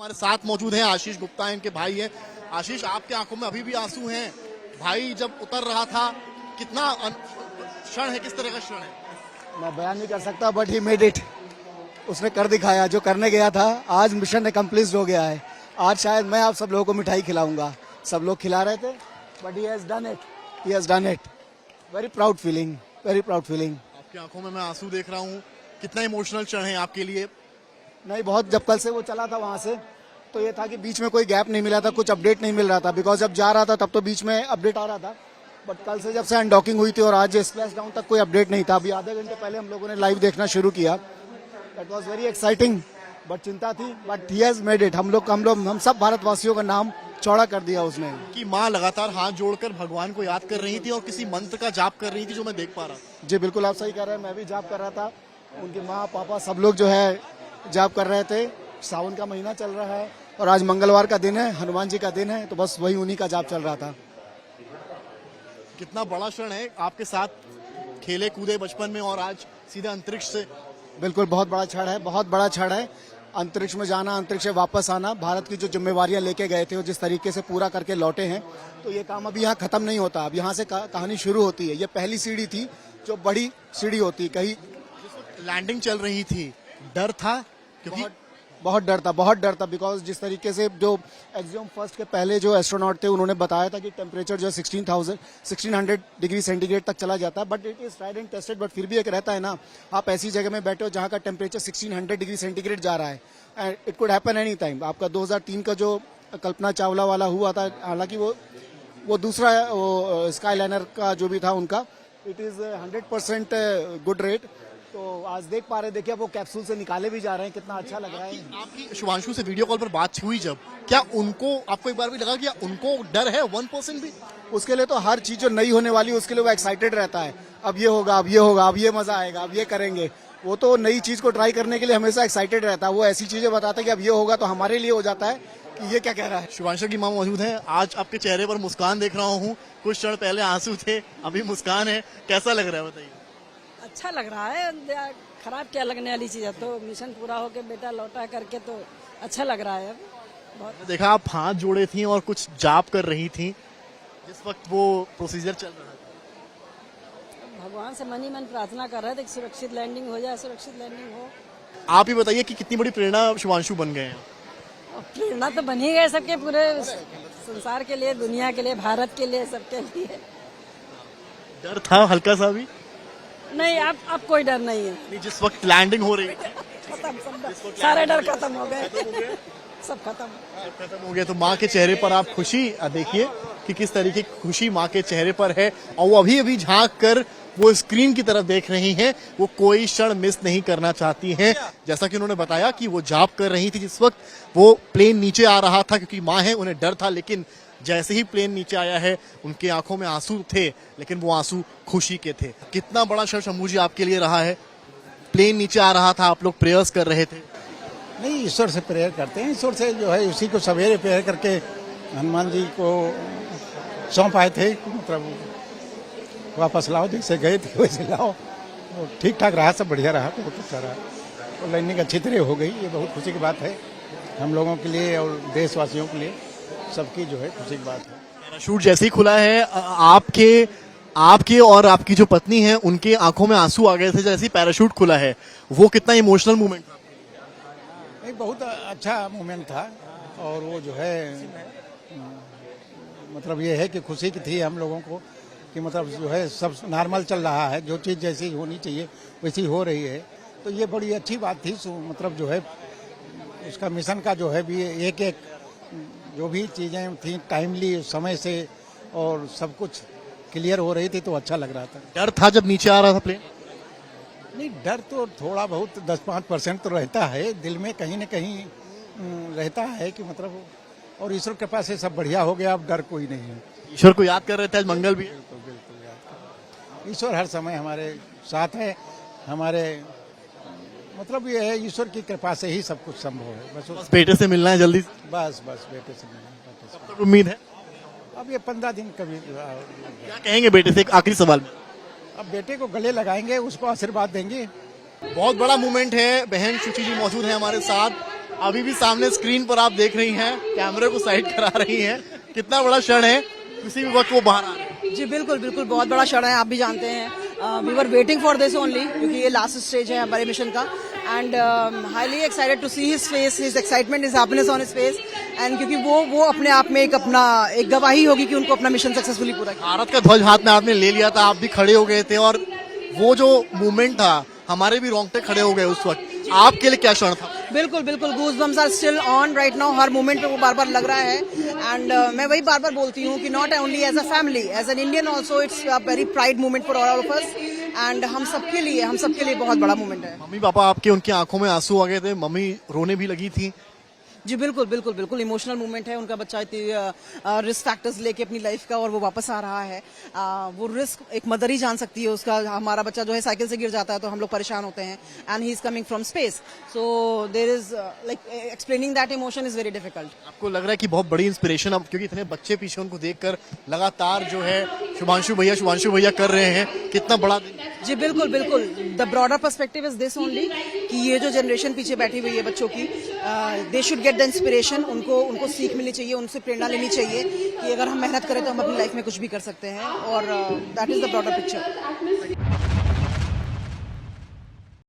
हमारे साथ मौजूद हैं आशीष गुप्ता, इनके भाई हैं। आशीष, आपके आंखों में अभी भी आंसू हैं। भाई जब उतर रहा था, कितना क्षण है, किस तरह का क्षण है? मैं बयान नहीं कर सकता, बट ही मेड इट। उसने कर दिखाया जो करने गया था। आज मिशन अकम्प्लिश्ड हो गया है। आज शायद मैं आप सब लोगों को मिठाई खिलाऊंगा। सब लोग खिला रहे थे, but he has done it, he has done it. Very proud feeling, very proud feeling. आपकी आंखों में मैं आंसू देख रहा हूँ। कितना इमोशनल क्षण है आपके लिए? नहीं, बहुत। जब कल से वो चला था वहां से, तो ये था कि बीच में कोई गैप नहीं मिला था, कुछ अपडेट नहीं मिल रहा था। बिकॉज जब जा रहा था तब तो बीच में अपडेट आ रहा था, बट कल से जब से अनडॉकिंग हुई थी और आज स्प्लैश डाउन तक कोई अपडेट नहीं था। अभी आधे घंटे पहले हम लोगों ने लाइव देखना शुरू किया। That was very exciting, but चिंता थी, but he has made it. हम सब भारतवासियों का नाम चौड़ा कर दिया उसने। कि माँ लगातार हाथ जोड़कर भगवान को याद कर रही थी और किसी मंत्र का जाप कर रही थी, जो मैं देख पा रहा था। जी बिल्कुल, आप सही कह रहे हैं। मैं भी जाप कर रहा था। उनकी माँ पापा सब लोग जो है जाप कर रहे थे। सावन का महीना चल रहा है और आज मंगलवार का दिन है, हनुमान जी का दिन है, तो बस वही उन्हीं का जाप चल रहा था। कितना बड़ा क्षण है, आपके साथ खेले कूदे बचपन में और आज सीधे अंतरिक्ष से। बिल्कुल, बहुत बड़ा क्षण है, बहुत बड़ा क्षण है। अंतरिक्ष में जाना, अंतरिक्ष से वापस आना, भारत की जो जिम्मेवारियां लेके गए थे और जिस तरीके से पूरा करके लौटे हैं, तो ये काम अभी यहाँ खत्म नहीं होता। अब यहाँ से कहानी शुरू होती है। ये पहली सीढ़ी थी, जो बड़ी सीढ़ी होती। कहीं लैंडिंग चल रही थी, डर था, क्योंकि बहुत डर था। बिकॉज जिस तरीके से जो एक्सियम फर्स्ट के पहले जो एस्ट्रोनॉट थे, उन्होंने बताया था कि टेम्परेचर जो 1600 डिग्री सेंटीग्रेड तक चला जाता है। But it is tried and tested. But फिर भी एक रहता है ना, आप ऐसी जगह में बैठे हो जहां का टेम्परेचर 1600 डिग्री सेंटीग्रेड जा रहा है, and it could happen any time. आपका 2003 का जो कल्पना चावला वाला हुआ था, हालांकि वो दूसरा स्काई लाइनर का जो भी था उनका, इट इज 100% गुड रेट। तो आज देख पा रहे, देखिए वो कैप्सूल से निकाले भी जा रहे हैं, कितना अच्छा लग रहा है। आपकी शुभांशु से वीडियो कॉल पर बात हुई जब, क्या उनको, आपको एक बार भी लगा कि उनको डर है 1% भी? उसके लिए तो हर चीज जो नई होने वाली है उसके लिए वो एक्साइटेड रहता है। अब ये होगा, अब ये होगा, अब ये मजा आएगा, अब ये करेंगे। वो तो नई चीज को ट्राई करने के लिए हमेशा एक्साइटेड रहता है। वो ऐसी चीजें बताता है कि अब ये होगा, तो हमारे लिए हो जाता है कि ये क्या कह रहा है। शुभांशु की मां मौजूद है। आज आपके चेहरे पर मुस्कान देख रहा हूँ। कुछ क्षण पहले आंसू थे, अभी मुस्कान है। कैसा लग रहा है, बताइए? अच्छा लग रहा है। खराब क्या लगने वाली चीज है। तो मिशन पूरा होके बेटा लौटा करके तो अच्छा लग रहा है। अब बहुत देखा, आप हाथ जोड़े थी और कुछ जाप कर रही थी जिस वक्त वो प्रोसीजर चल रहा था। भगवान से मन ही मन प्रार्थना कर रहे थे कि सुरक्षित लैंडिंग हो जाए, सुरक्षित लैंडिंग हो। आप ही बताइए कि कितनी बड़ी प्रेरणा शुभांशु बन गए हैं। और प्रेरणा तो बन ही गए सबके, पूरे संसार के लिए, दुनिया के लिए, भारत के लिए, सबके लिए। डर था हल्का सा भी? नहीं, अब कोई डर नहीं है। जिस वक्त लैंडिंग हो रही थी, खत्म, सब सारे डर खत्म हो गए, सब खत्म हो गया। तो माँ के चेहरे पर आप खुशी देखिए कि किस तरीके की खुशी माँ के चेहरे पर है, और वो अभी अभी झांक कर वो स्क्रीन की तरफ देख रही हैं। वो कोई क्षण मिस नहीं करना चाहती हैं। जैसा कि उन्होंने बताया कि वो जाप कर रही थी जिस वक्त वो प्लेन नीचे आ रहा था, क्योंकि माँ है, उन्हें डर था। लेकिन जैसे ही प्लेन नीचे आया है, उनकी आंखों में आंसू थे, लेकिन वो आंसू खुशी के थे। कितना बड़ा क्षण शंभू जी आपके लिए रहा है? प्लेन नीचे आ रहा था, आप लोग प्रेयर्स कर रहे थे। नहीं, ईश्वर से प्रेयर करते हैं। ईश्वर से जो है उसी को सवेरे प्रेयर करके हनुमान जी को सौंप आए थे। मतलब वापस लाओ, जैसे गए थे वैसे लाओ। तो ठीक ठाक रहा, सब बढ़िया रहा, बहुत अच्छा रहा। तो लैंडिंग अच्छी तरह हो गई। ये बहुत खुशी की बात है हम लोगों के लिए और देशवासियों के लिए, सबकी जो है खुशी की बात है। पैराशूट जैसे ही खुला है, आपके और आपकी जो पत्नी है, उनके आंखों में आंसू आ गए थे जैसे ही पैराशूट खुला है। वो कितना इमोशनल मोमेंट था? एक बहुत अच्छा मोमेंट था। और वो जो है मतलब ये है कि खुशी की थी हम लोगों को कि मतलब जो है सब नॉर्मल चल रहा है, जो चीज़ जैसी होनी चाहिए वैसी हो रही है। तो ये बड़ी अच्छी बात थी। मतलब जो है उसका मिशन का जो है भी एक जो भी चीज़ें थी टाइमली समय से और सब कुछ क्लियर हो रही थी, तो अच्छा लग रहा था। डर था जब नीचे आ रहा था प्लेन? नहीं, डर तो थोड़ा बहुत 10-5% तो रहता है दिल में, कहीं न कहीं रहता है कि मतलब, और ईश्वर कृपा से सब बढ़िया हो गया। अब डर कोई नहीं है। ईश्वर को याद कर रहे थे, आज मंगल भी है। बिल्कुल याद कर। ईश्वर हर समय हमारे साथ है। हमारे मतलब ये है, ईश्वर की कृपा से ही सब कुछ संभव है। बस बेटे से मिलना है जल्दी। बस बेटे से मिलना है, बेटे से। तो उम्मीद है अब ये 15 दिन कभी क्या कहेंगे बेटे से? एक आखिरी सवाल में, अब बेटे को गले लगाएंगे, उसको आशीर्वाद देंगे। बहुत बड़ा मोमेंट है। बहन शुचि जी मौजूद है हमारे साथ। अभी भी सामने स्क्रीन पर आप देख रही हैं, कैमरे को साइड करा रही हैं। कितना बड़ा क्षण है, किसी भी वक्त वो बाहर आ रहे हैं। जी बिल्कुल बिल्कुल, बहुत बड़ा क्षण है, आप भी जानते हैं। We were waiting for this only, क्योंकि ये लास्ट स्टेज है हमारे मिशन का। And highly excited to see his face, his excitement, his happiness on his face. And क्योंकि वो अपने आप में एक गवाही होगी कि उनको अपना मिशन सक्सेसफुली पूरा किया। भारत का ध्वज हाथ में आपने ले लिया था, आप भी खड़े हो गए थे और वो जो मूवमेंट था, हमारे भी रोंगटे खड़े हो गए उस वक्त। आपके लिए क्या क्षण था? बिल्कुल बिल्कुल, goosebumps are still on right now. हर मोमेंट पे वो बार बार लग रहा है। एंड मैं वही बार बार बोलती हूँ कि not only as a family, as an Indian also, it's a very pride moment for all of us. And हम सबके लिए बहुत बड़ा मोमेंट है। मम्मी पापा आपके, उनकी आंखों में आंसू आ गए थे, मम्मी रोने भी लगी थी। जी बिल्कुल बिल्कुल बिल्कुल, इमोशनल मोमेंट है। उनका बच्चा इतनी रिस्क फैक्टर्स लेके अपनी लाइफ का, और वो वापस आ रहा है। वो रिस्क एक मदर ही जान सकती है उसका। हमारा बच्चा जो है साइकिल से गिर जाता है तो हम लोग परेशान होते हैं, and he is coming from space. So there is like explaining that emotion is very difficult. आपको लग रहा है कि बहुत बड़ी इंस्पिरेशन अब, क्योंकि इतने बच्चे पीछे उनको देखकर लगातार जो है शुभांशु भैया कर रहे हैं, कितना बड़ा दिन है। जी बिल्कुल बिल्कुल, the broader perspective is this only कि ये जो जनरेशन पीछे बैठी हुई है बच्चों की, they should get the inspiration. उनको सीख मिलनी चाहिए, उनसे प्रेरणा लेनी चाहिए कि अगर हम मेहनत करें तो हम अपनी लाइफ में कुछ भी कर सकते हैं। और that is the broader picture.